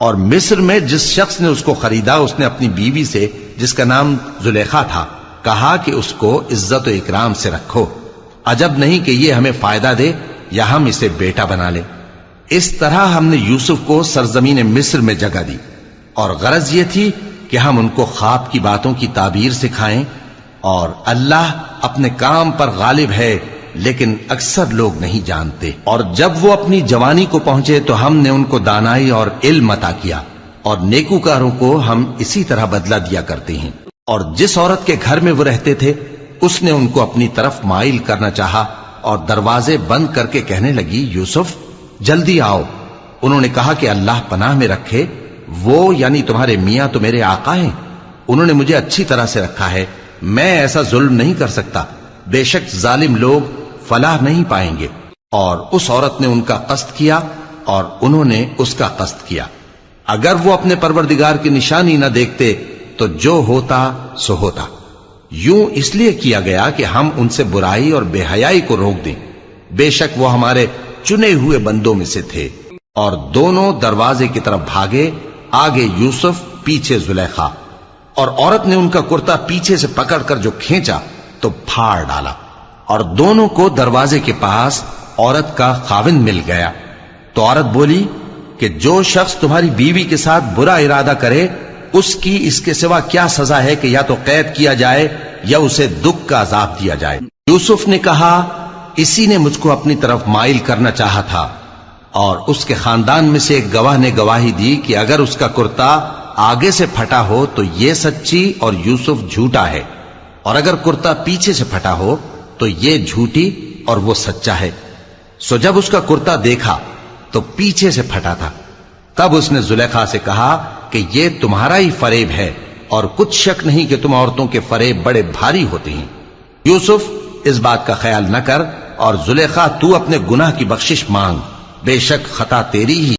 اور مصر میں جس شخص نے اس کو خریدا اس نے اپنی بیوی سے جس کا نام زلیخا تھا کہا کہ اس کو عزت و اکرام سے رکھو، عجب نہیں کہ یہ ہمیں فائدہ دے یا ہم اسے بیٹا بنا لیں۔ اس طرح ہم نے یوسف کو سرزمین مصر میں جگہ دی، اور غرض یہ تھی کہ ہم ان کو خواب کی باتوں کی تعبیر سکھائیں، اور اللہ اپنے کام پر غالب ہے لیکن اکثر لوگ نہیں جانتے۔ اور جب وہ اپنی جوانی کو پہنچے تو ہم نے ان کو دانائی اور علم عطا کیا، اور نیکوکاروں کو ہم اسی طرح بدلہ دیا کرتے ہیں۔ اور جس عورت کے گھر میں وہ رہتے تھے اس نے ان کو اپنی طرف مائل کرنا چاہا اور دروازے بند کر کے کہنے لگی، یوسف جلدی آؤ۔ انہوں نے کہا کہ اللہ پناہ میں رکھے، وہ یعنی تمہارے میاں تو میرے آقا ہیں، انہوں نے مجھے اچھی طرح سے رکھا ہے، میں ایسا ظلم نہیں کر سکتا، بے شک ظالم لوگ فلاح نہیں پائیں گے۔ اور اس عورت نے ان کا قصد کیا اور انہوں نے اس کا قصد کیا۔ اگر وہ اپنے پروردگار کی نشانی نہ دیکھتے تو جو ہوتا سو ہوتا۔ یوں اس لیے کیا گیا کہ ہم ان سے برائی اور بے حیائی کو روک دیں، بے شک وہ ہمارے چنے ہوئے بندوں میں سے تھے۔ اور دونوں دروازے کی طرف بھاگے، آگے یوسف پیچھے زلیخا، اور عورت نے ان کا کرتا پیچھے سے پکڑ کر جو کھینچا تو پھاڑ ڈالا، اور دونوں کو دروازے کے پاس عورت کا خاوند مل گیا۔ تو عورت بولی کہ جو شخص تمہاری بیوی کے ساتھ برا ارادہ کرے اس کی اس کے سوا کیا سزا ہے کہ یا تو قید کیا جائے یا اسے دکھ کا عذاب دیا جائے۔ یوسف نے کہا، اسی نے مجھ کو اپنی طرف مائل کرنا چاہا تھا، اور اس کے خاندان میں سے ایک گواہ نے گواہی دی کہ اگر اس کا کرتا آگے سے پھٹا ہو تو یہ سچی اور یوسف جھوٹا ہے، اور اگر کرتا پیچھے سے پھٹا ہو تو یہ جھوٹی اور وہ سچا ہے۔ سو جب اس کا کرتا دیکھا تو پیچھے سے پھٹا تھا، تب اس نے زلیخا سے کہا کہ یہ تمہارا ہی فریب ہے، اور کچھ شک نہیں کہ تم عورتوں کے فریب بڑے بھاری ہوتے ہیں۔ یوسف اس بات کا خیال نہ کر، اور زلیخا تو اپنے گناہ کی بخشش مانگ، بے شک خطا تیری ہی